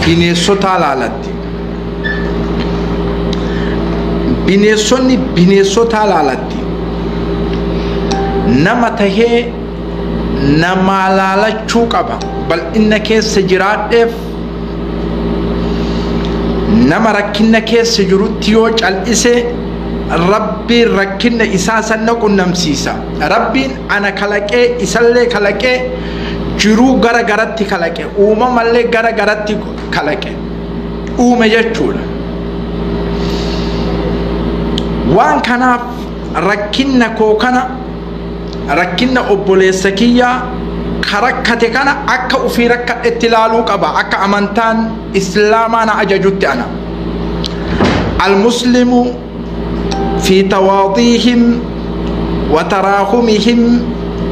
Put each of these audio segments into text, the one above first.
bineensota laalatti. Bineensonni bineensota laalatti. Nama tahee nama laalachuu qaba. Bal'inna keessa jiraadheef nama rakkina keessa jirutti yoo cal'ise rabbiin rakkina isaa sanna qunnamsiisa. Rabbiin ana kalaqee isallee kalaqee jiruu gara garatti kalaqe, uumamallee gara garatti kalaqe. Uume jechuudha. Waan kanaaf rakkina koo kana, rakkina obboleessa kiyyaa karakkate kana akka ufii rakkadhetti ilaaluu qaba. Akka amantaan islaamaa na ajajutti ana. Al-muslimu fi tawaadihim wa taraahumihim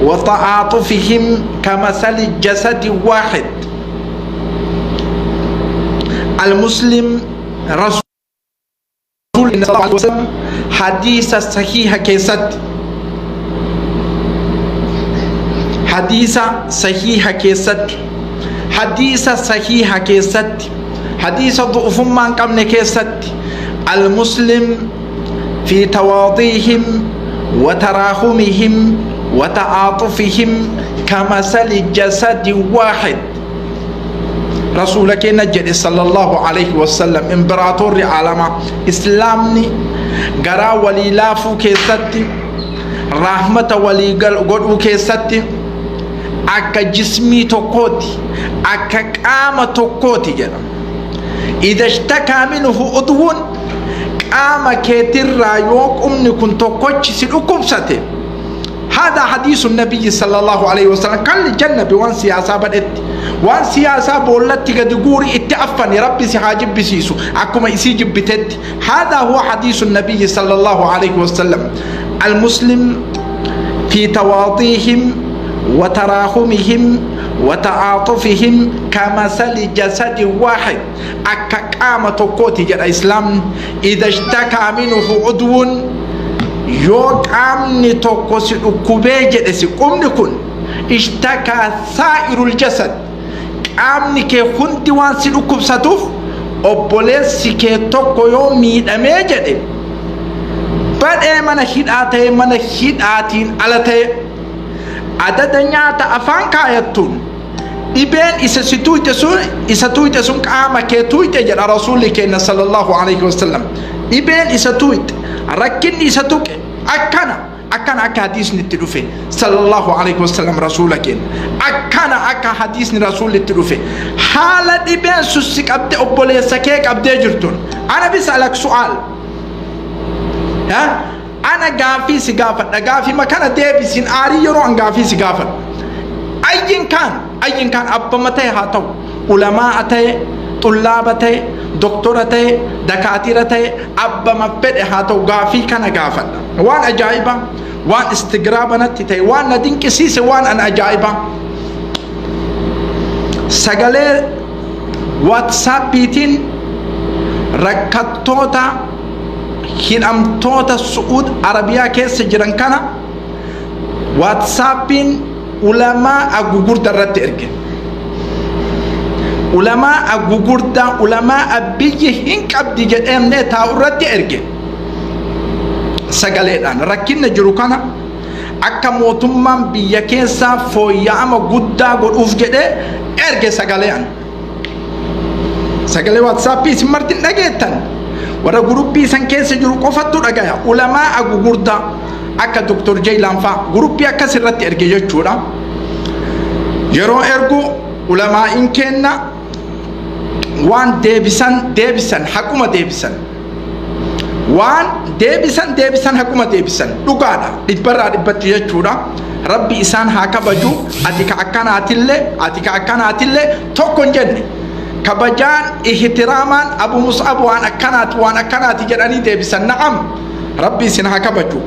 wa ta'aatufihim kamasali jasadi waahid. Al-muslim rasul sallallahu alaihi wasallam hadiisa sahiha keessatti hadiisa du'ufummaa hin qabne keessatti al-muslim fi tawaadihim wa taraahumihim wa ta'aatufihim kamasali jasadi waahid. Rasuula keenya jedhe sallallahu alaihi wasallam imperaatorri alamaa islaamni garaa walii laafuu keessatti, rahmata walii godhuu keessatti akka jismii tokkooti, akka qaama tokkooti jedha. Idha ishtakaa minhu udwun, qaama keetirraa yoo qubni kun tokkochi si dhukkubsate, هذا حديث النبي صلى الله عليه وسلم قال الجنة بوان سياسة بدت وان سياسة بولت قد يقولي اتعفني ربي سيحاجب بسيسو أكما يسيجب بتت. هذا هو حديث النبي صلى الله عليه وسلم. المسلم في تواضيهم وتراحمهم وتعاطفهم كمثل جسد واحد. أكاكامة قوتي جد الإسلام إذا اشتكى منه عضو yoo qaamni tokko si dhukkubee jedhe si qubni kun ishtakaa saa'irul jasad, qaamni kee hundi waan si dhukkubsatuuf obboleessi kee tokko yoo miidhamee jedhe badhee mana hidhaa ta'e mana hidhaatiin ala ta'e adada nyaata afaan kaayattuun dhibeen isa tuuyte sun qaama kee tuuyte jedha rasuulli keenya sallallahu alaihi wasallam. Dhibeen isa tuuyte, rakkinni isa tuqe akkana akka hadiisni itti dhufe sallallahu alaihi wasallam rasuula keenya. Akkana akka hadiisni rasuulli itti dhufe haala dhibeen sussi qabde obboleessa kee qabdee jirtuun ana bisalak su'aal ana gaafii si gaafadha, gaafii makana deebisin aarii yeroo an gaafii si gaafadha. Ayyin kaan abbama ta'e haa ta'u, ulamaa ta'e, xullaaba ta'e, doktora ta'e, dakaatira ta'e, abbama fedhe haa ta'u gaafii kana gaafadha. Waan ajaa'iba, waan istigraaba natti ta'e, waan na dinqisiise, waan an ajaa'iba. Sagalee waatsaappiitiin rakkattoota hidhamtoota Su'uud Arabiyaa keessa jiran kana waatsaappiin ulamaa gugurdaa irratti erge. Ulamaa gugurdaa, ulamaa biyyi hin qabdi jedhamne taa'u irratti erge. Sagaleedhaan rakkinna jiru kana akka mootummaan biyya keessaa fooyya'ama guddaa godhuuf jedhee erge sagaleedhaan. Sagalee waatsaappii isin martin dhageettan warra guruppii san keessa jiru qofattu dhagaya. Ulamaa gugurdaa akka Dr. Jaylaan faa guruppii akkas irratti erge jechuudha. Yeroo ergu ulamaa'iin kenna waan deebisan haquma deebisan, waan deebisan haquma deebisan dhugaadha dhibbarraa dhibbatti jechuudha. Rabbi isaan haa kabaju. Ati ka akkanaatillee tokko hin jenne kabajaan ihtiraamaan Abu Mus'ab waan akkanaati jedhanii deebisan. Na'am rabbi isin haa kabaju.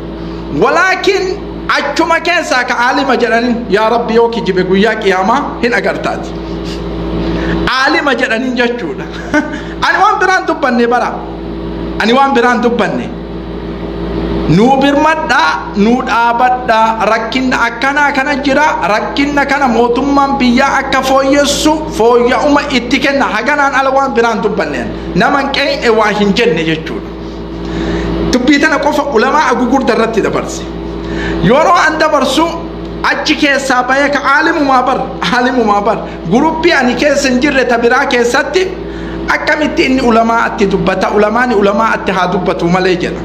Walaakin achuma keessaa ka aalima jedhaniin yaa rabbi yoo kijibe guyyaa qiyaamaa hin agartaati. Aalima jedhaniin jechuudha. Ani waan biraan dubbanne bara. nu birmadha nu dhaabadha rakkinna akkana kana jira rakkinna kana mootummaan biyya akka fooyya'uma itti kenna haganaan ala waan biraan dubbanneen naman qe'e waa hin jenne jechuudha dubbii tana qofa ulamaa gugurdaa irratti dabarse yeroo an dabarsu achi keessaa bahee ka aalimumaa bar guruppii ani keessa hin jirre ta biraa keessatti akkamitti inni ulamaa atti dubbata ulamaani ulamaa atti haa dubbatu malee jedha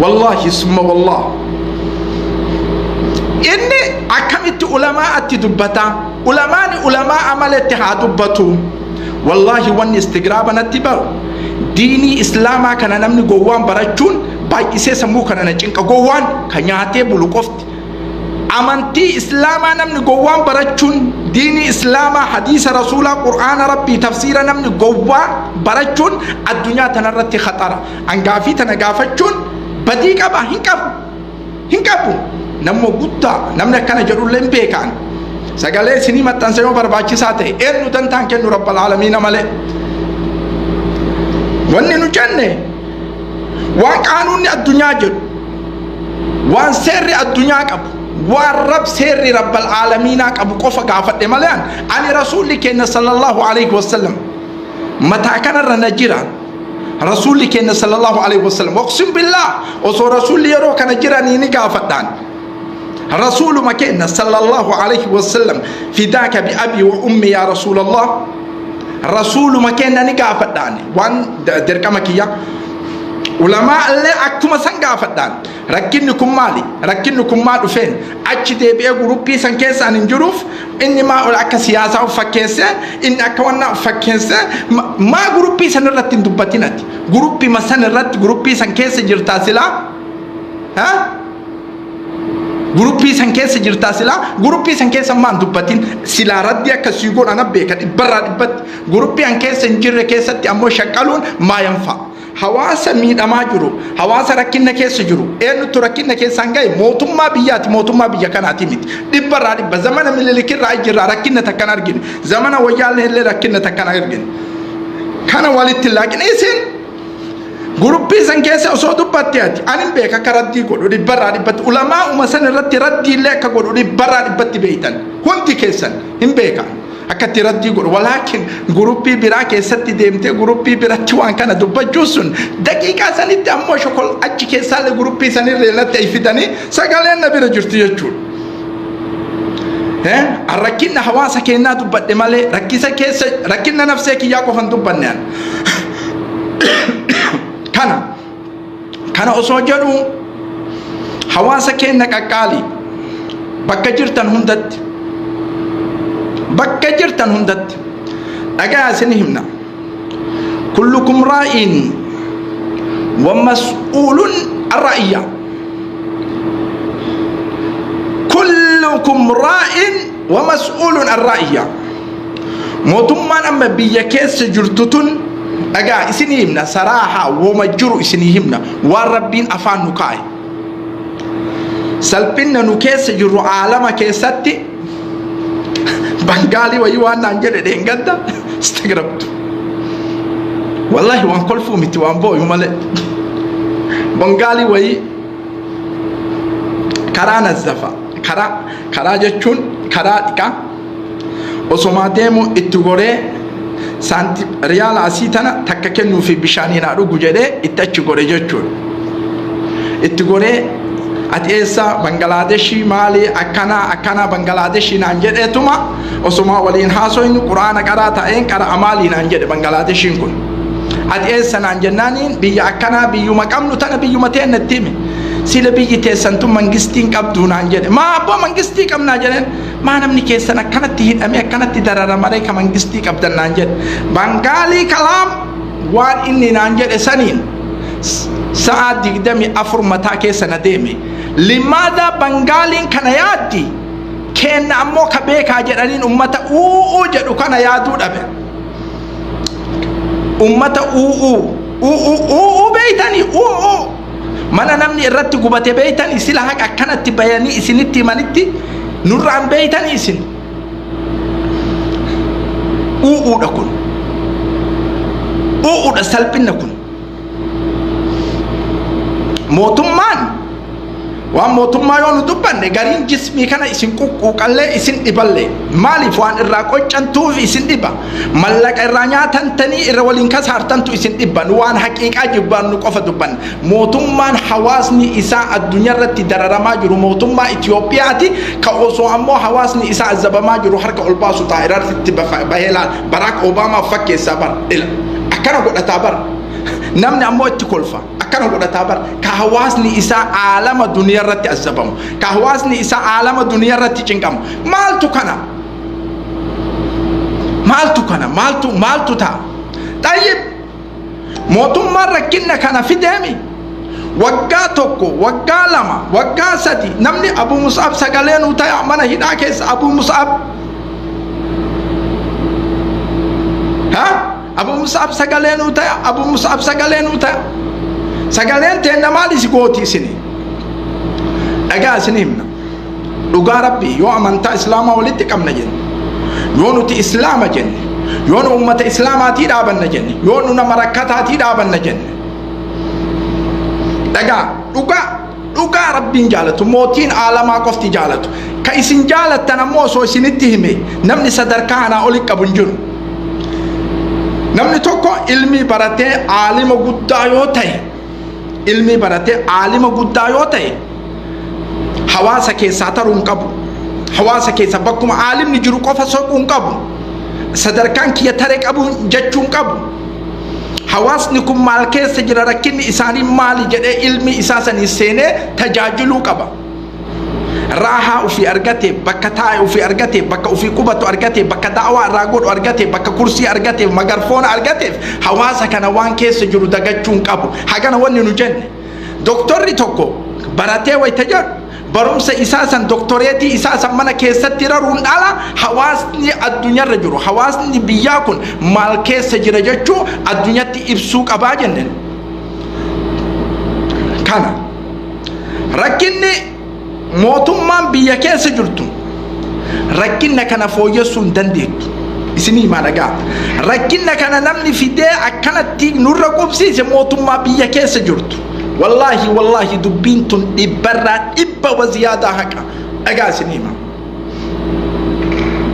wallahi summa wallah inni akkamitti ulamaa atti dubbata ulamaani ulamaa amaletti haa dubbatu wallahi wanni istigraaba natti baru diinii islaamaa kana namni gowwaan barachuun baay'isee sammuu kana na cinqa gowwaan ka nyaatee bulu qofti amantii islaamaa namni gowwaan barachuun diinii islaamaa hadiisa rasuulaa qur'aana rabbii tafsiira namni gowwaan barachuun addunyaa tanarratti khatara angaafii tana gaafachuun badii qaba hin qabu namni guddaa namni akkana jedhullee hin beekan sagalee isinii maxxansa yoo barbaachisaa ta'e eenyu dantaan kennu rabbal aalamiina malee wanni nu jenne waan qaanuunni addunyaa jedhu waan seerri addunyaa qabu waan rab seerri rabbal aalamiinaa qabu qofa gaafadhe malee ani rasuulli keenya sallallahu alaihi wasallam mataa kanarra na jira rasuulli keenya sallallahu alaihi wasallam waqsim billah osoo rasuulli yeroo kana jiranii ni gaafadhaan رسول مكينا صلى الله عليه وسلم فداك بأبي وأمي يا رسول الله رسول مكينا نقافتاني وان درك مكيا علماء اللي أكتم سنقافتان ركنكم مالي ركنكم مالو فين أجدي بيه غروبي سنكيس عن الجروف إني ما أقول أكا سياسة وفكيسة إن أكوانا فكيسة ما غروبي سنرتين دباتيناتي غروبي ما سنرت غروبي سنكيس جرتاسلا ها Gurupi sangkesa jirta sila, gurupi sangkesa man dubbatin sila radya kasigon anak beka ibarat ibat gurupi sangkesa jirre kesa ti ammo shakalun mayam fa hawasa mid amajuru hawasa rakinna kesa juru enu tu rakinna kesa sangai motumma biya kana timit ibarat ibat zamana mililikir rajira rakinna takkan argin zamana wajal hele rakinna takkan argin kana walitil lakin isin gurupi sangkesa osoo dubbatti ati anin beeka karaddi godhu dhibbarraa dhibbatti ulamaa umasan irratti raddii illee akka godhu dhibbarraa dhibbatti beeytan hundi keessan hin beekan akkatti raddii godhu walaakin guruppii biraa keessatti deemtee guruppii biratti waan kana dubbachuu sun daqiiqaa sanitti ammoo shokol achi keessaallee guruppii sanirree natti ifitanii sagaleen na bira jirti jechuudha rakkinna hawaasa keenyaa dubbadhe malee rakkinna nafsee kiyyaa qofan dubbanne kana osoo jedhu hawaasa keenya qaqqaali bakka jirtan hundatti dhagaa isin himna kullukum raa'in wa mas'uulun ar-ra'iyya kullukum raa'in wa mas'uulun ar-ra'iyya mootummaan amma biyya keessa jirtutun dhagaa isin himna saraaha wama jiru isin himna waan rabbiin afaan nu kaa'e salphinna nu keessa jiru aalama keessatti bangaalii wayii waan naan jedhe dheengadda istagrabtu wallahi waan kolfuu miti waan booyu malee bangaalii wayii karaa nazzafa karaa jechuun karaa dhiqaa osomaa deemu itti goree santi riyaala asii tana takka kennuu fi bishaaniin haa dhugu jedhee itti achi gore jechuudha itti goree ati eessa Banglaadeshii maali akkana Banglaadeshii naan jedheetuma osuma waliin haasoynu quraana qaraa ta'een qara amaalii naan jedhe Banglaadeshiin kun ati eessa naan jennaaniin biyya akkana biyyuma qabnu tana biyyuma ta'een natti hime sila biyyi teessantu mangistiin qabdu naan jedhe maa abbaa mangistii qabnaa jedheen maa namni keessan akkanatti hidhamee akkanatti dararamaree ka mangistii qabdan naan jedhe bangaalii kalaam waan inni naan jedhe saniin sa'a 24 mataa keessa na deeme limaada bangaaliin kana yaaddi kenna ammoo ka beekaa jedhaniin ummata uu jedhu kana yaaduu dhabe ummata uu beeytanii mana namni irratti gubate beeytanii sila haqa akkanatti bayanii isinitti himanitti nurraan beeytanii isin uudha kun uudha salphinna kun موتمان وان موتما يون دبن غارين جسمي كان اسين قوقله اسين دبله مالي فوان الراقوچنتو اسين دبا ملك الرانيا تنتني الرولين كسارتنتو اسين دبن وان حقيقه جبان قف دبن موتمان حواسني اسا الدنيا رتي دررما جرو موتما اثيوبياتي كاوسو امو حواسني اسا الزبما جرو حركه الباسو طائرات بهلا باراك اوباما فك صبر الى اكن قدتابر نمني امو اتكلفا كان قد تابر كهواسني إسا عالم الدنيا رتي الزبم كهواسني إسا عالم الدنيا رتي جنكم مالتو كنا مالتو تا طيب موتم مرة كنا كان في دمي وقا توكو وقا لما وقا سدي نمني أبو مصعب سقالين وتايا منا هنا كيس أبو مصعب ها أبو مصعب سقالين وتايا أبو مصعب سقالين وتايا سقالين تينا مالي سيقوتي سني أجا سنيمنا لقى ربي يو أمانتا إسلاما ولدت كم نجن يو نتي إسلاما جن يو أمة إسلاما تيرابا نجن يو نمركتا تيرابا نجن لقى ربي جالتو موتين عالما قفتي جالتو كايسين جالت تنمو سو سنتهمي نمني صدركانا أوليك أبنجر نمني توكو علمي براتي عالم قدايو تاي ilmi barate alima guddaa yoo ta'e hawaasa keessaa taruun qabu hawaasa keessa bakkuma alimni jiru qofa soquun qabu sadarkaan kiyya tare qabu jechuun qabu hawaasni kun maal keessa jira rakkinni isaanii maali jedhee ilmi isaa sanii seenee tajaajiluu qaba raha ufi argate bakka taa'e ufi argate bakka ufi qubatu argate bakka da'waa irraa godhu argate bakka kursii argate magarfoona argate hawaasa kana waan keessa jiru dagachuun qabu hagana wanni nu jenne doktorri tokko baratee wayta jedhu barumsa isaa san doktoreetii isaa san mana keessatti raruun dhala hawaasni addunyaarra jiru hawaasni biyyaa kun maal keessa jira jechuu addunyatti ibsuu qabaa jenneen kana rakkinni mootummaan biyya keessa jirtu rakkinna kana fooyyessuu hin dandeettu isinii maalagaa rakkinna kana namni fidee akkanatti nurra qubsiise mootummaa biyya keessa jirtu wallahi dubbiin tun dhibbarraa dhibba waziyaadaa haqa dhagaa isiniima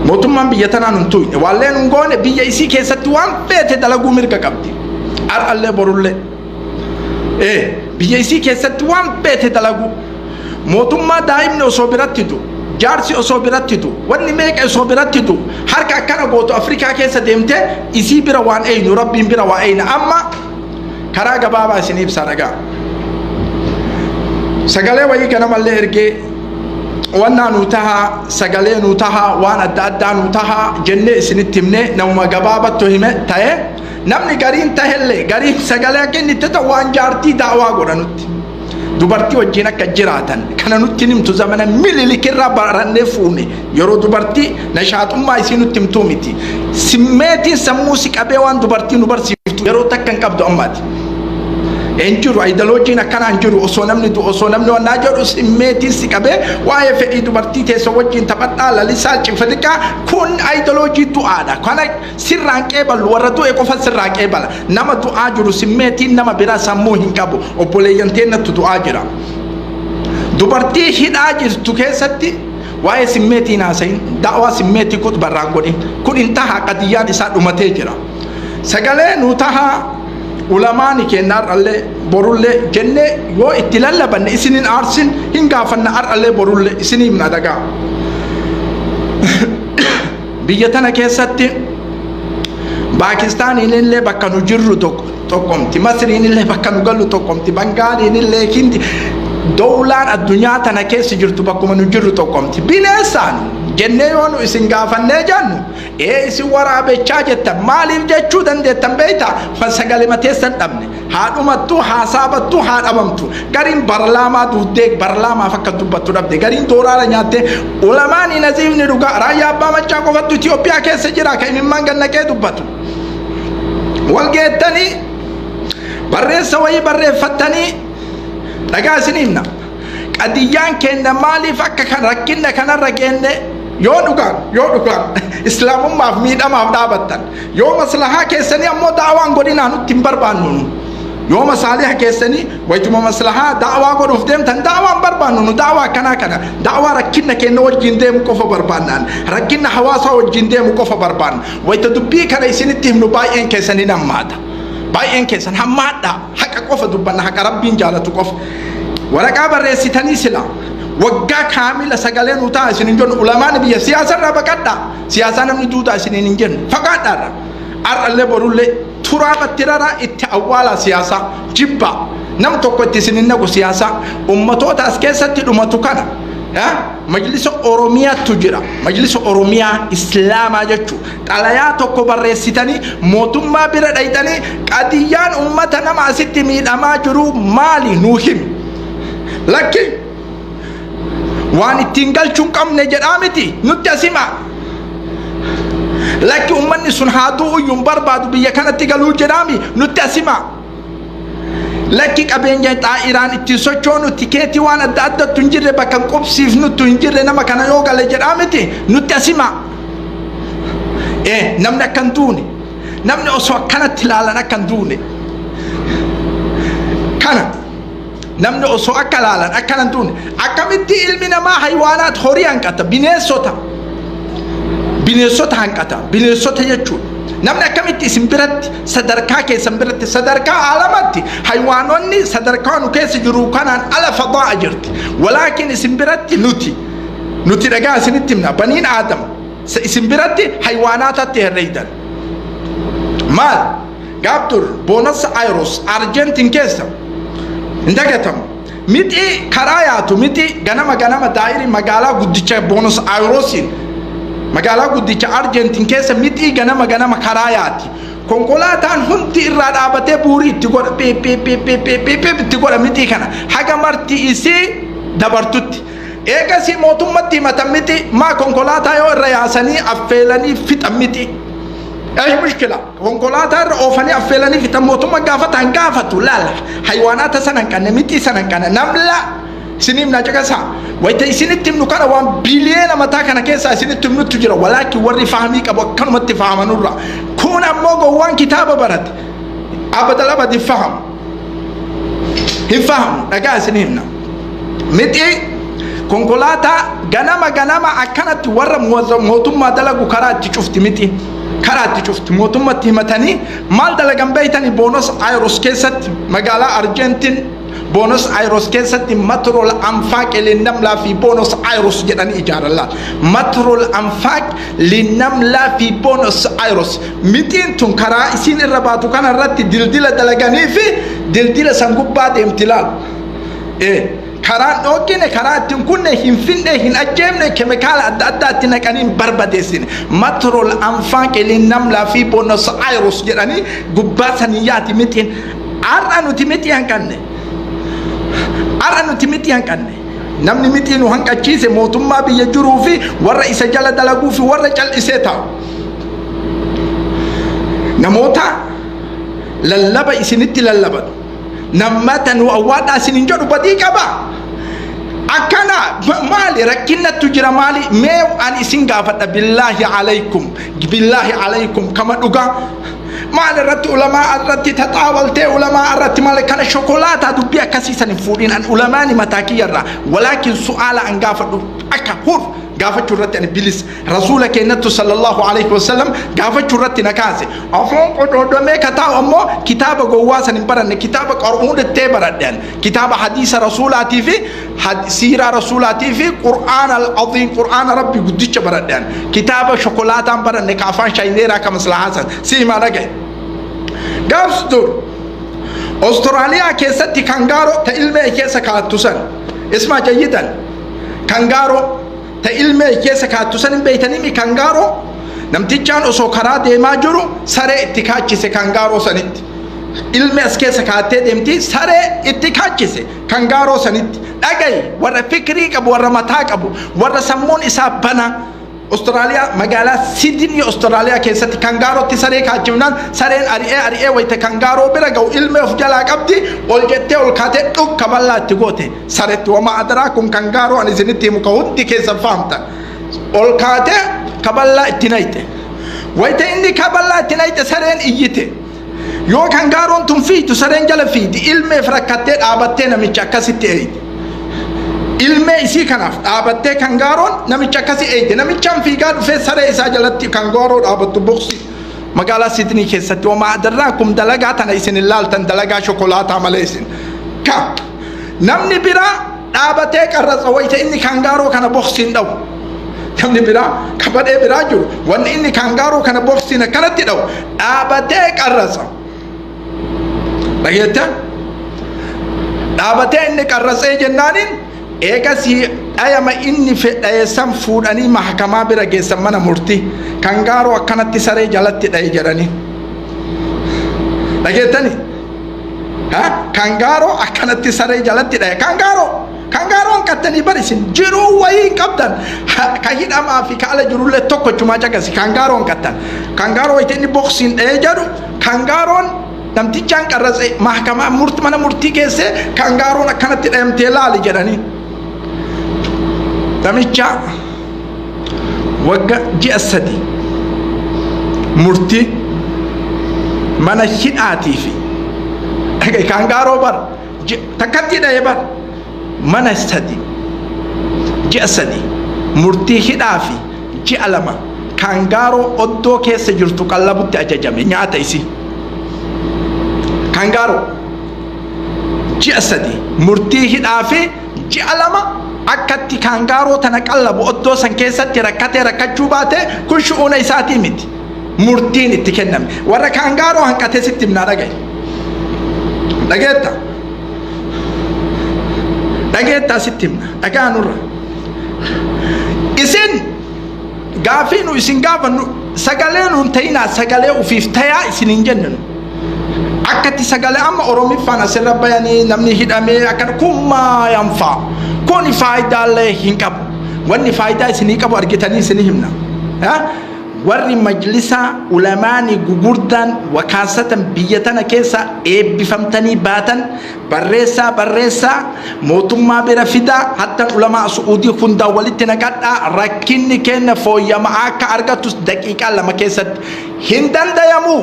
mootummaan biyya tanaan hin tuyne waalleen hin goone biyya isii keessatti waan feete dalaguu mirga qabdi ar'allee borullee biyya isii keessatti waan feete dalaguu mootummaa daa'imni osoo biratti du jaarsi osoo biratti du wanni meeqa osoo biratti du harka akkana gootu afrikaa keessa deemte isii bira waan eynu rabbiin bira waa eyna amma karaa gabaabaa isin ibsaa dhagaa sagalee wayii ganamallee ergee wannaa nuu tahaa sagalee nuu tahaa waan adda addaa nuu tahaa jennee isinitti himne namuma gabaabattu hime ta'e namni gariin tahellee gariin sagalee akka inni itti ta'u waan jaartii daawaa godhanutti dubartii wajjin akka jiraatan kana nutti himtu zamana mililikirraa barannee fuune yeroo dubartii nashaaxummaa isii nutti himtuu miti simmeetiin sammuu si qabee waan dubartii nu barsiiftu yeroo takka hin qabdu ammaati enjiru ideoloojiin akkanaan jiru osoo namni wannaa jedhu simmeetiin si qabee waa'ee fedhii dubartii teessa wajjin taphadhaa lalisaa cifadiqaa kun ideoloojii du'aadha kana sirraan qeebalu warra du'e qofa sirraa qeebala nama du'aa jiru simmeetiin nama biraa sammuu hin qabu obboleeyyan teennattu du'aa jira dubartii hidhaa jirtu keessatti waa'ee simmeetiin haasayin da'waa simmeetii kun barraan godhin kun hin taha qadiyyaan isaa dhumatee jira sagalee nuu tahaa ulamaani kennar alle borulle jenne yo itilalla ban isinin arsin hinga fanna ar alle borulle isini ibn daga biyatana keessatti Pakistan inille bakka nu jirru tokkomti Masri inille bakka nu gallu tokkomti Bengali inille hindi dawlaan addunyaa tana keessa jirtu bakkuma nu jirru tokkomti bineesaan jenne yoonu isin gaafannee jannu isin waraabechaa jettan maaliif jechuu dandeettan beeyta sagalee mateessan dhabne haadhumattu haasabattu haadhabamtu gariin barlaamaa duuddee barlaamaaf akka dubbattu dhabde gariin dooraara nyaatte ulamaanii naziifni dhugaa raayyaa abbaa machaa qofattu Itoophiyaa keessa jira ka imimmaan gannaqee dubbatu walgeettanii barreessa wayii barreeffattanii dhagaa isinimna qadiyyaan kenna maaliif akka kan rakkinna kanarra geenne yoo dhugaan islaamummaaf miidhamaaf dhaabattan yoo maslahaa keessanii ammoo daawaan godhinaa nutti hin barbaannu يوم صالح كيسني ويتم مصلحة دعوة قروف ديم تن دعوة بربانو دعوة كنا دعوة ركنا كنا وجين ديم كوفا بربانان ركنا حواسا وجين ديم كوفا بربان ويتدبي كنا يسنتهم نباين كيسني نمادا باين كيسن همادا حق كوفا دبنا حق ربين جالتو كوفا ورقا برسيتني سلا وقا كامل سقالين وتا سننجون علماء نبي سياسة رابقادا سياسة نمني دودا سننجون فقط دارا اللي برولي ترابة ترارا اتعوالا سياسة جبا نم توقت سننكو سياسة أمتو تاسكيسة أمتو كان مجلس أوروميا تجرا مجلس أوروميا إسلام أجتشو تلاياتو كبر رسيتني موتم ما بردايتني قديان أمتنا مع 600 أما جرو مالي نوهم لكن وان تنقل شنكم نجر آمتي نتسمع لكن أمني سنحاتو ينبر بعد بيا كانت تقلو جرامي نتسمع لكن أبين جاي إيران اتسوچونو تيكيتي وانا دادا تنجر بكن قبسيف نتنجر نما كان يوغا لجرامتي نتسمع نمنا كندوني نمنا أسوا كانت تلالنا كندوني كانت نمنا أسوا أكلالا أكلندوني أكمتي علمنا ما حيوانات خوريان كتا بنيسوتا هنكتا بنيسوتا يجون نمنا كمتي سمبرت صدركا كي سمبرت صدركا علامتي حيوانوني صدركانو كيس جروكانا على فضاء جرت ولكن سمبرت نوتي رجع سنتمنا بنين آدم سمبرت حيوانات تهريدن مال قابتر بونس ايروس ارجنتين كيسا انتكتم متي كراياتو متي غنما دايري مقالا قدتش بونس ايروسين مقالا قدتش ارجنتين كيسا متي غنما كراياتي كونكولاتان هنتي الرادابتي بوري تقول بي بي بي بي بي بي بي تقول متي كنا حاجة مرتي إسي دبرتوتي إيكا سي موتومتي متمتي ما كونكولاتا يو الرياساني أفلاني فتمتي ايش مشكلة؟ كونكولاتا اوفاني افلاني في تموتو ما قافتها انقافتو لا حيوانات سنن كان متي سنن كان نملا سنين ناجا سا ويتي سنتم نو كان 1 بليون متى كان كيسا سنتم نو تجرا ولكن وري فهمي كبو كان مت فهم نورا كون امغو وان كتاب برد ابدا الابد فهم يفهم دغا سنين متي كونكولاتا غنما اكنت ور موتو ما دلغو كرات شفت متي كرات شفت موتومة تيمتاني مال دلقن بيتاني بونوس ايروس كيست مقالة ارجنتين بونوس ايروس كيست مترو الانفاق للنملة في بونوس ايروس جداني اجار الله مترو الانفاق للنملة في بونوس ايروس 200 تنكرا اسين الرباطو كان الرد دلدلة دلقاني في دلدلة سنقوب بعد امتلال كران اوكينه كراتن كونه هنفنه هن اجمنه كيميكال اداتنا كانين بربدسين ماترول انفاق للنمله في بونوس ايروس جراني غباسنيات متين ارانو تيمتيان كان نمني متين وهنكا تشيسه موتما بيجرو في والرئيس جل دلغو في ورجل اسيتا نموتا للبا اسنتي للبا نمتن وأودا سنجر بديكابا أكنا مالي ركنا تجرى مالي ميو أن سنغافة بالله عليكم كما دوغا مالي رت علماء رت تتاول تي علماء رت مالي كان شوكولاته دبيا كسيسا نفورين أن علماء متاكي ولكن سؤال أن غافة أكهور غافة شرط يعني بلس رسولك النبي صلى الله عليه وسلم غافة شرط نكاسي أفهم قدر ما كتاب أمه كتاب جواز نبرن كتاب قرآن التبردن كتاب حديث رسولاتي في سيرة رسولاتي في قرآن العظيم قرآن ربي قديش بردن كتاب شوكولاتة برن كافان شاينيرا كمسلا حسن سيما رجع غافستور أستراليا كيسة كانغارو تإلمي كيسة كاتوسن اسمع جيدا كانغارو تإلمي كيسة كاتوسن بيتني مي كانغارو نمتيجان أسو كرا ديما جرو سري اتكاچي سي كانغارو سنت إلمي اسكيسة كاتي ديمتي سري اتكاچي سي كانغارو سنت أجاي ورا فكري كبو ورا متاك أبو ورا سمون إساب بنا أستراليا مقالة سيدني أستراليا كيسة كانغارو تسري كاجمنان سرين أريئة ويتا كانغارو برغو إلمي أفجالا قبدي والجتة والكاتة أك كبالا تقوتي سرت وما أدراكم كانغارو أن زنتي مكهود دي كيسة فهمتا والكاتة كبالا اتنايته ويتا إني كبالا اتنايته سرين إيته yoo kangaaroon tun fiitu sareen jala fiiti ilmee frakkattee dhaabattee namicha akkasitti eeydi ilmee isii kanaaf dhaabattee kangaaroon namicha akkasi eeydi namichaan fiigaa dhufee saree isaa jalatti kangaaroo dhaabattu boksi magaalaa Sidnii keessatti wamaa adarraakum dalagaa tana isin ilaaltan dalagaa shokolaataa malee isin ka namni biraa dhaabatee qarratsa wayita inni kangaaroo kana boksiin dhawu namni biraa kabadhee biraa jiru wanni inni kangaaroo kana boksiin akkanatti dhawu dhaabatee qarratsa dhageetta dhaabatee inni qarratsee jennaaniin eegasii dhayama inni fedhayeessan fuudhanii mahakamaa bira geessan mana murtii kangaaroo akkanatti saree jalatti dhaye jedhanii dhageettani kangaaroo akkanatti saree jalatti dhaye kangaaroon qattanii barisin jiruu wayii qabdan ka hidhamaa fi ka ala jirullee tokko chumaa caqasi kangaaroon qattan kangaaroo itti inni boksiin dhaye jedhu kangaaroon namtichaan qarratse mahakamaa mana murtii geesse kangaaroon akkanatti dhayamtee laali jedhanii namicha wagga ji'a 3 murtii mana hidhaatii fi kangaaroo bar takkatti dhaye bar mana 3 ji'a 3 murtii hidhaa fi ji'a 2 kangaaroo oddoo keessa jirtu qallabutti ajajame nyaata isii kangaaroo ji'a 3 murtii hidhaa fi ji'a 2 akkatti kangaaroo tana qallabu oddoo san keessatti rakkachuu baate kun shu'uuna isaatii miti murtiin itti kenname warra kangaaroo hanqatee sitti himnaa dhageettaa sitti himna dhagaa nurra isin gaafii nu isin gaafannu sagalee nuun ta'inaa sagalee ufiif tayaa isin hin jennenu akkatti sagalee amma oromiffaan asirra bayanii namni hidhamee akkana kummaa yanfaa kun faayidaalee hin qabu wanni faayidaa isinii qabu argitanii isinii himna warri majlisa ulamaani gugurdaan wakaasatan biyya tana keessa eebbifamtanii baatan barreessaa mootummaa bira fidaa hatta ulamaa su'uudii hundaa walitti naqadhaa rakkinni kenna fooyyamaa akka argatus daqiiqaa 2 keessatti hin dandayamu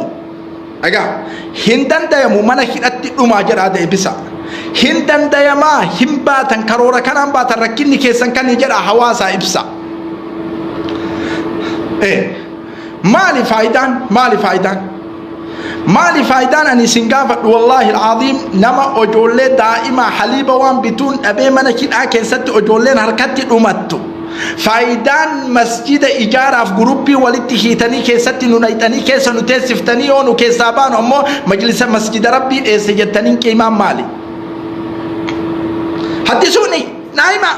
hin dandayamu mana hidhatti dhumaa jedhaa deebisa hin dandayamaa hin baatan karoora kanaan baatan rakkinni keessan kan jedha hawaasaa ibsa maali faayidaan ani isin gaafadhu wallaahi alcaziim nama ojoollee daa'imaa haliiba waan bituun dhabee mana hidhaa keessatti ojoolleen harkatti dhumattu faayidaan masjida ijaaraaf guruppii walitti hiitanii keessatti nu nayxanii keessa nu teessiftanii yoo nu keessaa baanu ammoo majlisa masjida rabbii dheesse jettaniin qiimaan maali haddisuuni naa'ima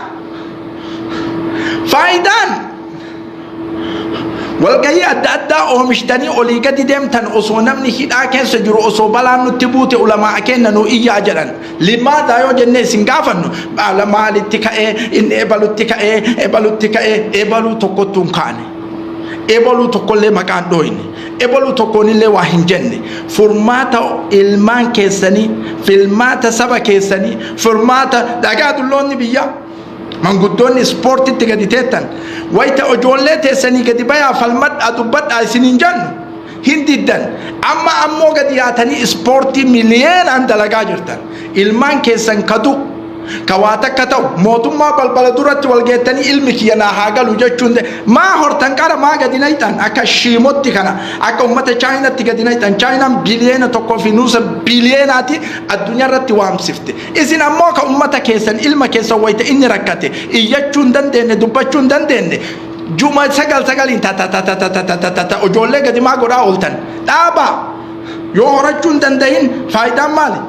faayidaan walgahii adda addaa oomishtanii olii gadi deemtan osoo namni hidhaa keessa jiru osoo balaan nutti buute ulamaa kenna nu iyyaa jedhan limaadaa yoo jenne isin gaafannu baala maalitti ka'ee inni ebalutti ka'ee ebaluu tokkottuun kaane ebaluu tokkollee maqaan dhooyne ebaluu tokkoonillee waa hin jenne furmaata ilmaan keessanii filmaata saba keessanii furmaata dhagaa dulloonni biyyaa manguddoonni ispoortitti gadi teettan wayita ojoollee teessanii gadi bayaa falmadhaa dubbadhaa isin hin jannu hin diddan amma ammoo gadi yaatanii ispoortii miliyeenaan dalagaa jirtan ilmaan keessan kadu ka waa takka ta'u mootummaa balbala duratti walgeettanii ilmi kiyya naa haa galu jechuun maa hortan qara maa gadi nayxan akka shiimotti kana akka ummata chaayinatti gadi nayxan chaayinaan biliyeena tokkoo fi nuusa biliyeenaati addunyaa irratti waamsifte isin ammoo ka ummata keessan ilma keessan wayita inni rakkate iyyachuu hin dandeenye dubbachuu hin dandeenye juma sagaliin ta ojoollee gadi maa godhaa ooltan dhaabaa yoo horachuu hin dandayin faayidaan maali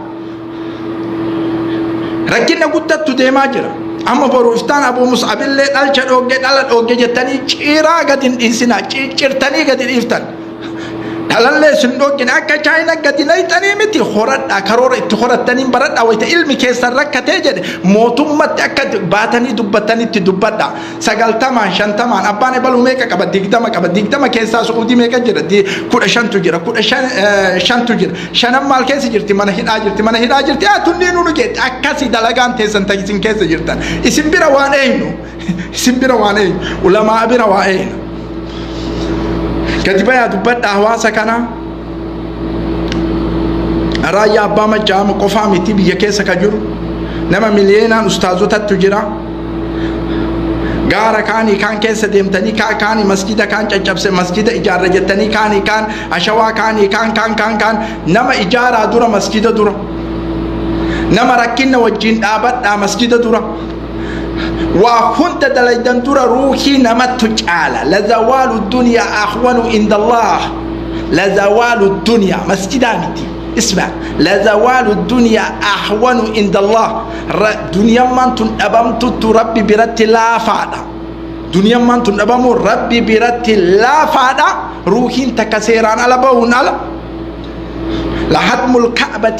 rakkinna guddattu deemaa jira amma boru iftaan abuu mus'abillee dhalcha dhoogge jettanii ciiraa gadi hin dhiisinaa ciccirtanii gadi dhiiftan dhalallee sin dhoggine akka chaayina gadi nayxanii miti horadhaa karoora itti horattaniin baradhaa wayita ilmi keessan rakkatee jedhe mootummatti akka baatanii dubbattanitti dubbadhaa 90 50 abbaan ebaluu meeqa qaba 20 qaba 20 keessaa su'uudii meeqa jira 15tu jira 15tu jira shanan maal keessa jirti mana hidhaa jirti tunni nu geetti akkasi dalagaan teessan ta'isin keessa jirtan isin bira waan eenyu ulamaa bira waa eenyu gadi bayaa dubbadhaa hawaasa kana رايا أبا جام قفامي تبي يكيس كجرو نما ملينا أستاذوتا تجرا غارا كاني كان كيس ديمتني كاني مسجد كان جبس مسجد إجارة جتني كان أشوا كان نما إجارة دورا مسجد دورا نما ركنا وجين أبد مسجد دورا وكنت دليدن دورا روحي نما تجعل لزوال الدنيا أخون عند الله لزوال الدنيا مسجدامتي اسمع لزوال الدنيا أحون عند الله دنيا من تنبمت ربي برت لا فادا دنيا من تنبم ربي برت لا فادا روحين تكسيران على بون على لحتم الكعبة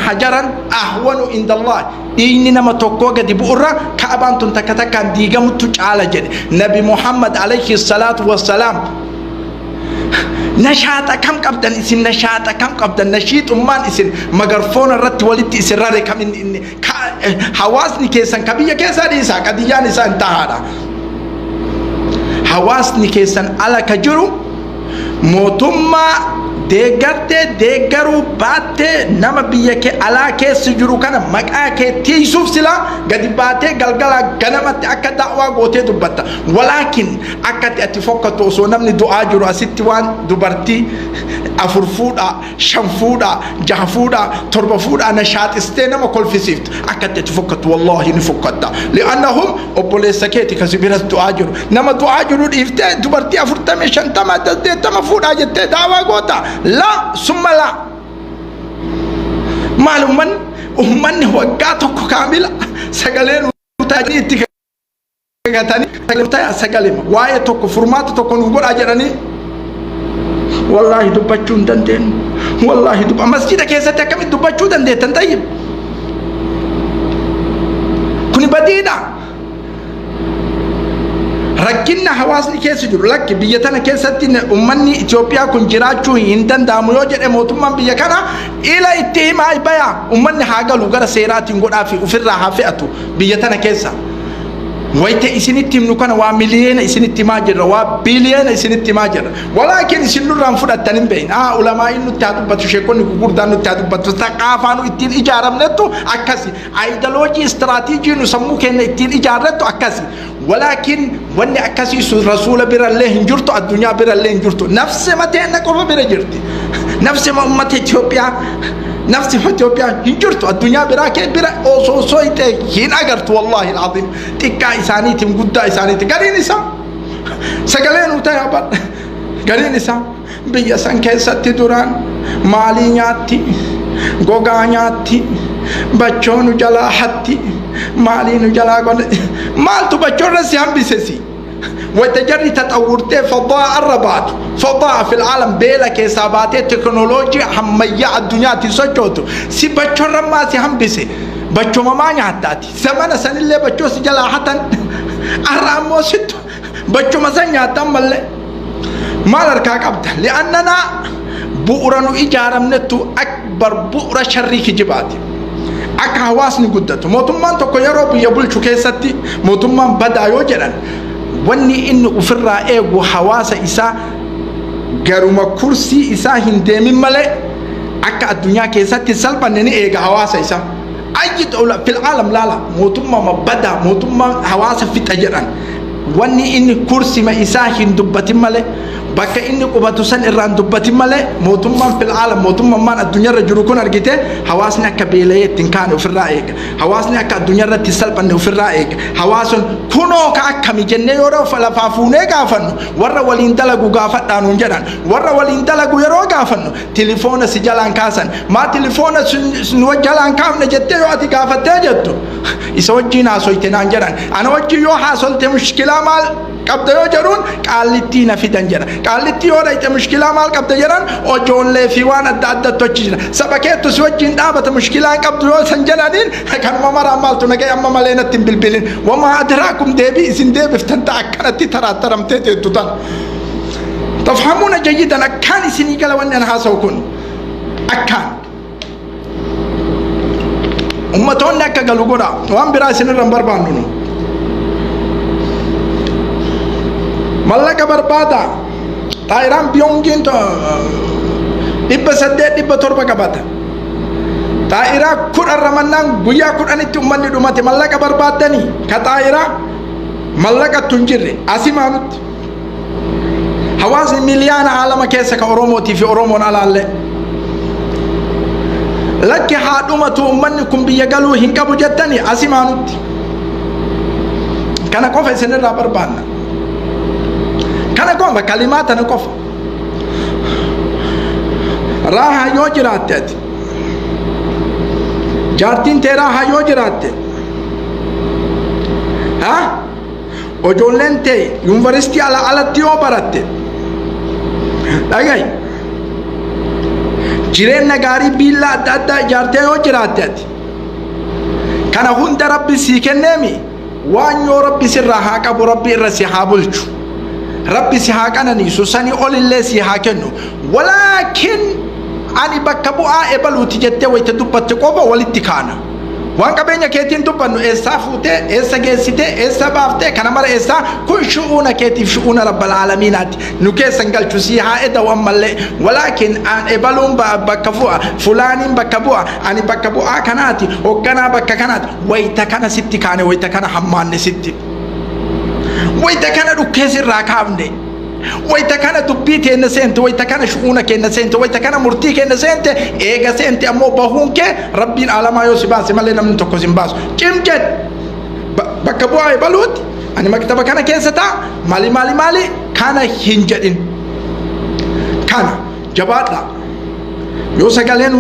حجرا أهون عند الله إننا ما توقع دي بؤرة كعبة تنتكتكان ديغم تجعل جد نبي محمد عليه الصلاة والسلام نشاطا كم قبضن اسم نشاطا كم قبضن نشيط أمان اسم مغرفون الرت ولدت اسرار كم إن حواسني كيسان كبيا كيسان إسا كديان إسا انتهارا حواسني كيسان على كجرو موتما deeggaruu baattee nama biyya kee alaa keessa jiru kana maqaa kee tiisuuf sila gadi baatee galgala ganamatti akka da'waa gootee dubbatta walaakin akkati ati fokkatu osoo namni du'aa jiru asitti waan dubartii 4 fuudha 5 fuudha 6 fuudha 7 fuudha nashaaxistee nama kolfisiiftu akkati ati fokkatu wallahi ni fokkatta li'annahum obboleessa keeti kasi biras du'aa jiru nama du'aa jiru dhiiftee dubartii 40 50 80 fuudha jettee da'waa goota لا ثم لا معلوم من وقاتك كاملة سجلين وتاني تكاتني سجلتها سجلين وايتك فرماتك نقول أجرني والله دبچون دندن والله دب مسجدك يا ستة كم دبچون دندن طيب كوني بدينا ركنا حواسني كيس جرو لك بيتنا كيستين أمني إثيوبيا كن جراتشو هندن داميوجر أموتهم بيكنا إلى إتهم أي بيا أمني حاجة لغة سيرات يقول أفي وفرها فئته بيتنا كيسا ويت إسنتي منكنا ومليون إسنتي ماجر وبليون إسنتي ماجر ولكن إسنو رامفود التنين بين علماء إنه تعدوا بتشكون يقول دانو تعدوا بتستقافانو إتين إجارة منتو أكاسي أيديولوجي استراتيجي نسموه كأن إتين إجارة أكاسي ولكن وني أكاسي رسول بر الله هنجرتو الدنيا بر الله هنجرتو نفس ما تهنكوا بر جرتي نفس ما أمة إثيوبيا نفس إثيوبيا هنجرتو الدنيا براك برا أو سويت هنا أجرت والله العظيم تكا إساني تم قدا إساني تقالين إسا سقالين وتايا بار قالين إسا بيسان كيسة دوران مالي نياتي غوغا نياتي بچون جلا حتي مالي نجلا قول مال تو بچون رسي هم بيسسي وتجري تطورته فضاء الرباط فضاء في العالم بلا حسابات تكنولوجيا حمية الدنيا تسجوتو سي بچون رماسي هم بيسي بچو ما نياتاتي زمان سن اللي بچو سجلا حتن أرامو ست بچو ما سنياتا مل ما لركاك أبدا لأننا بؤرانو إجارة منتو أكبر بؤرة شريك جباتي akka hawaasni guddatu mootummaan tokko yeroo biyya bulchu keessatti mootummaan badaa yoo jedhan wanni inni ofirraa eegu hawaasa isaa garuma kursii isaa hin deemin malee akka addunyaa keessatti salphanne ni eega hawaasa isaa ayyi dawla fil aalam laala mootummaa badaa mootummaan hawaasa fixa jedhan wanni inni kursima isaa hin dubbatin malee bakka inni qubatu san irraan dubbatin malee mootummaan fil aalam mootummaan maan addunyaarra jiru kun argite hawaasni akka beelayeettiin kaane ofirraa eega hawaasni akka addunyaarratti salphanne ofirraa eega hawaason kunoo ka akkami jennee yeroo lafaa fuunee gaafannu warra waliin dalagu gaafadhaanuun jedhan warra waliin dalagu yeroo gaafannu tilifoona si jalaan kaasan maa tilifoona nu jalaan kaafne jettee yoo ati gaafattee jettu isa wajjiin haasoyte naan jedhan ana wajjin yoo haasolte mushkilaa maal qabda yoo jedhuun qaallittii na fidan jedha qaallittii yoo dhayte mushkilaa maal qabda jedhan ojoollee fi waan adda adda tochi jira saba keettu si wajjiin dhaabata mushkilaan qabdu yoo san jedhaniin kanuma maraa maaltu nagay amma malee natti hin bilbilin wamaa adraakum deebii isin deebiftan ta'a akkanatti taraataramtee teettu tan tafhamuuna jayyidan akkaan isinii gala wanni an haasawu kun akkaan ummatoonni akka galu godha waan biraa isinirra hin barbaannu nu mallaqa barbaada xaayiraan biyyoongiin 800 700 qabata طائرة كل الرمنان بيا كل أن تؤمن دومات ملك بربادني كطائرة ملك تنجري أسمانت حواس مليان عالم كيسك أوروموتي في أورومون على الله لك حادومة تؤمنكم بيا قالوا هنك بجتني أسمانت كان كوفي سنرا بربادنا كان كوفي كلمات أنا كوفي راها يوجرات جارتين تيرا ها يوجرات ها وجولن تي يونيفرسيتي على تيو برات لغاي جيرين نغاري بيلا دادا جارتي يوجرات كان هند ربي سيكنمي وان يو ربي سرها كبو ربي رسحابلچ ربي سيحاكنا نيسو ساني اول الله سيحاكنو ولكن أني بكبوا أبلو تجتة ويتدبت قبوا والاتكانا وان كبينيا كيتين دبنو إسا فوتة إسا جسيتة إسا بافتة كنا مر إسا كل شؤون كيتيف شؤون رب العالمين نوكي سنقل تسيها إدا ومالي ولكن أن أبلون بكبوا فلان بكبوا أني بكبوا كناتي وكنا بككنات ويتكنا ستي كان ويتكنا حمان ستي ويتكنا ركيز الراكابني ويتكنا دبيت النسنت ويتكنا شؤونك النسنت ويتكنا مرتيك النسنت إيجا سنت أمو بهونك ربين على ما يوسباس ما لنا من تكوزين باس كم جد بكبوا بلوت أنا مكتب كنا كيستا مالي كان هنجدين كان جبادلا يو سجلين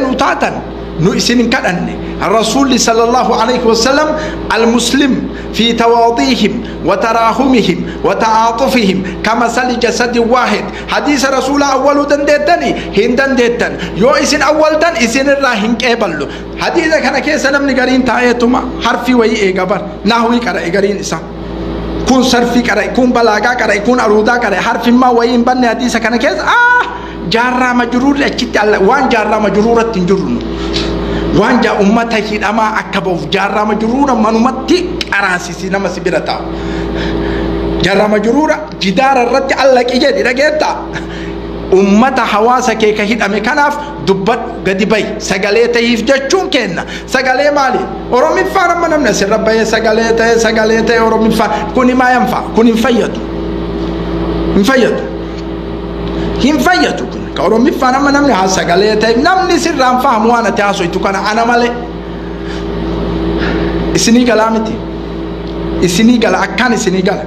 وتاتن نو إسنين كأني الرسول صلى الله عليه وسلم المسلم في تواضيهم وتراحمهم وتعاطفهم كمثل جسد واحد حديث رسول أول دندتني هندن دتن يو إسن أول دن إسن الراهن كابلو حديث كان كيس نمني قرين تايتما حرفي وي إيجابر نحوي كرا إيجارين إسا كون صرفي كرا كون بلاغا كرا كون أرودا كرا حرف ما وين بني حديث كان كيس جارة مجرور لكتي الله وان جارة مجرورة تنجرون وان جا أمته أما أكبوف جارة مجرورة منومتي أراسي سينما سبيرتا جارة مجرورة جدار الرد الله كيجي رجعتا أمة حواسا كي كهيد أمكانف دبت قدبي سجلته يفجتشون كنا سجله مالي ورمي فارم من الناس ربي سجلته ورمي فار كوني ما ينفع كوني مفيدو كورم مفانا من نمني هاسقالي تاي نمني سرام فهم وانا تاسو يتوكانا أنا مالي إسني كلامتي إسني كلا أكان إسني كلا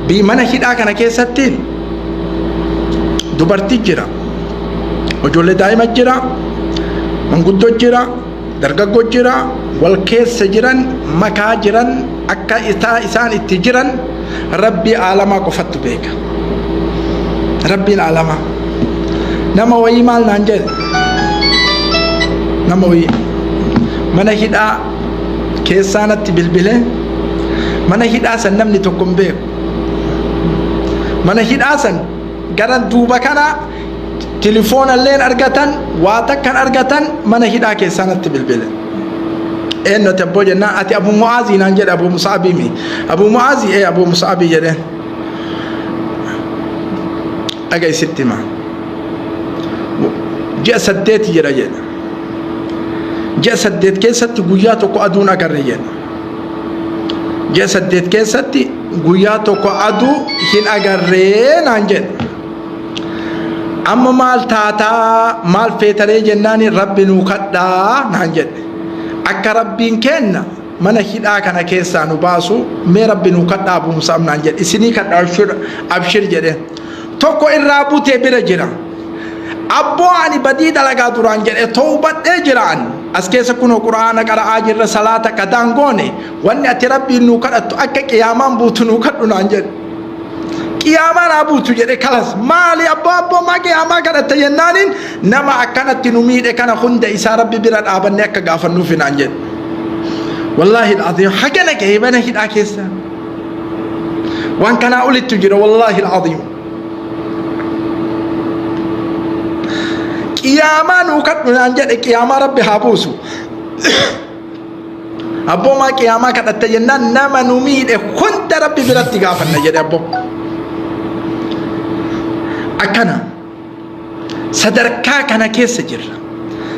بمن هيدا كنا كيساتين دوبارتي جرا وجولة دائما جرا منقطع جرا درجة جرا والكيس سجران مكا جران أكا إسان إتجران ربي عالما كفت بيك ربي العالما nama wayi mal nanjel nama wayi mana hida kesanatti bilbile mana hida san namni tokkon beeku mana hida san garan duuba kana telefoon alleen argatan waa takkan argatan mana hida kesanatti bilbile enno tabbo jenna ati abu muazi nanjel abu musaabi mi abu muazi abu musaabi jede agay sittima جاء سديت جرجل جاء سديت كيست قياتك أدونا كرجل جاء سديت كيست قياتك أدو هن أجرين عنجل أما مال تاتا مال فيتري جناني رب نوكدا نعنجل أك ربين كنا من هيدا كنا كيسا نباسو مي رب نوكدا أبو مسام نعنجل إسني كد أبشر جده توكو الرابو تبرا جرا أبو أني بديد على قدران جل توبة إجران أسكيس كونو قرآن كرا أجر صلاة كدانغوني وأن أتربي نوكر أتأكد يامان بوت نوكر نانجل يامان أبو تجري خلاص مالي أبو ما كياما كرا تينانين نما أكنت تنوميد كنا خند إسارة ببرد أبنك غافر نوفي نانجل والله العظيم حكنا كيبنا هيدا كيسا وأن كنا أولي تجري والله العظيم قياما نوكت نانجل قياما ربي هابوسو أبو ما قياما كتا تجنان نما نميد خنت ربي برد غافر نجد أبو أكنا صدركا كنا كيس جر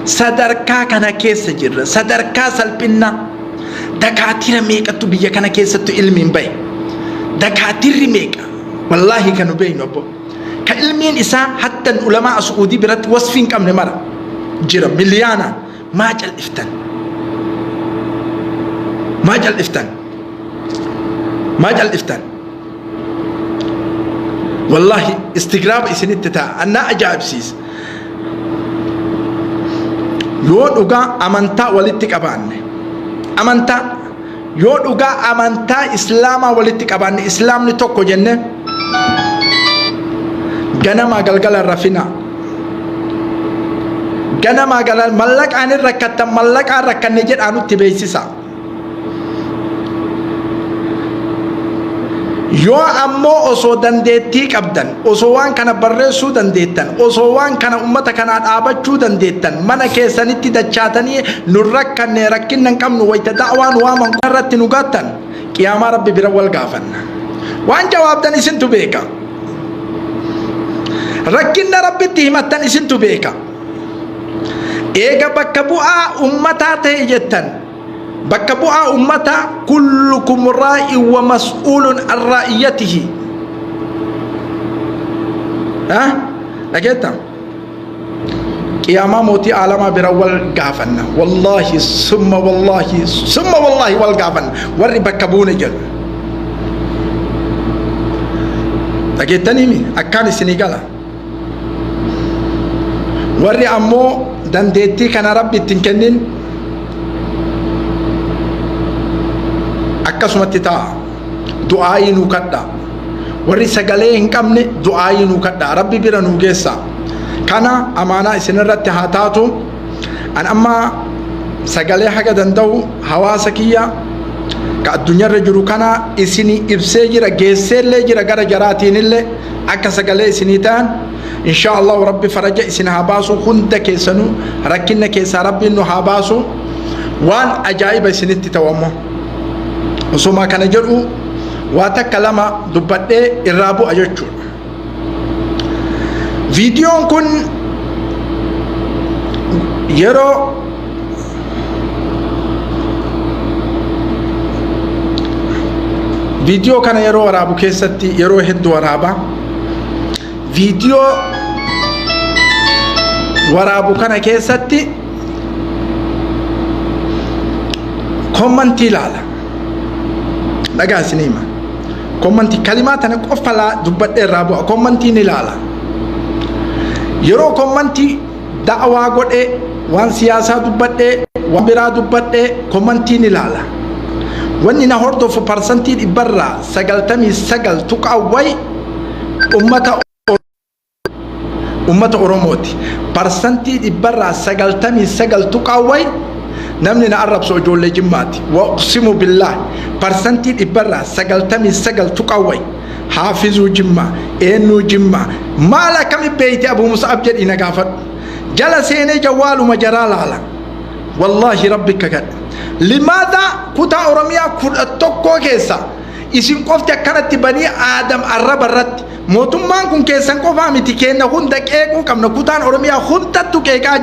sadarkaa kana keessa jirra, sadarkaa salphina. Dakaatira meeqatu biyya kana keessattu ilmiin bahe, dakaatirri meeqa wallaahi kanu beeynu abbo ka ilmiin isaa hatta ulamaa Suudii biratti wasfiin qabne mara jira miliyaana. maa jal'iftan maa jal'iftan maa jal'iftan wallaahi istigraaba isinitti ta'a annaa ajaa'ibsiisa. yoo dhugaa amantaa walitti qabaanne amantaa yoo dhugaa amantaa islaamaa walitti qabaanne islaamni tokko jenne ganama galgala rafina ganama galgala mallaqaan rakkatan mallaqaan rakkanne jedhaanutti beeksisa. yoo ammoo osoo dandeettii qabdan osoo waan kana barreessuu dandeettan osoo waan kana ummata kanaa dhaabachuu dandeettan mana keessanitti dachaatanii nu rakkanne rakkinna hin qabnu wayta da'waan waaman irratti nu gaattan qiyaamaa rabbi bira wal gaafanna. waan jawaabdan isintu beeka, rakkinna rabbitti himattan isintu beeka. eega bakka bu'aa ummataa ta'e jettan bakka bu'aa ummata kullukum raa'in wa mas'uulun an raa'iyatihi. dhageetta qiyaamaa mootii aalamaa bira wal gaafanna wallaahi summa wallaahi wal gaafanna warri bakka buune jedhu. dhageettaniimi akkaan isinii gala. warri ammoo dandeettii kana rabbi ittiin kennin akkasumatti ta'a. du'aayii nuu kadha. warri sagalee hin qabne du'aayii nuu kadha rabbi bira nuu geessa. kana amaanaa isinirratti haa taatu. an amma sagalee haga danda'u hawaasa kiyya ka addunyaarra jiru kana isinii ibsee jira geesseellee jira gara jaraatiinillee akka sagalee isinii ta'an insha Allah rabbi faraja isin haa baasu hunda keessanuu rakkinna keessaa rabbiin nu haa baasu. waan ajaa'iba isinitti ta'u osuma kana jedhu waa takka lama dubbadhee irraa bu'a jechuudha. viidiyoon kun yeroo viidiyoo kana yeroo waraabu keessatti yeroo hedduu waraaba. viidiyoo waraabu kana keessatti kommantii ilaala. dhagaa isinima kommantii kalimaa tana qofa dubbadhee irraa bu'a. kommantiin ilaala. yeroo kommantii da'awaa godhee waan siyaasaa dubbadhee waan biraa dubbadhee kommantiin ilaala. wanni na hordofu parsantii 99 tuqawway ummata Oromooti. parsantii 99 tuqawway namni na arrabsu ijoollee Jimmaati. waqsimu billah parsantii 99 tuqawway haafizuu Jimmaa eenyuu Jimmaa maal akkami beeyti Abu Mus'ab jedhi na gaafadhu. jala seenee jawwaaluma jaraa laala. wallaahi rabbi kakadha. limaadha kutaa Oromiyaa 11 keessa isin qofti akkanatti banii Aadam arraba irratti mootummaan kun keessan qofaa miti kenna hunda qeequu qabna. kutaan Oromiyaa hundatti qeeqaa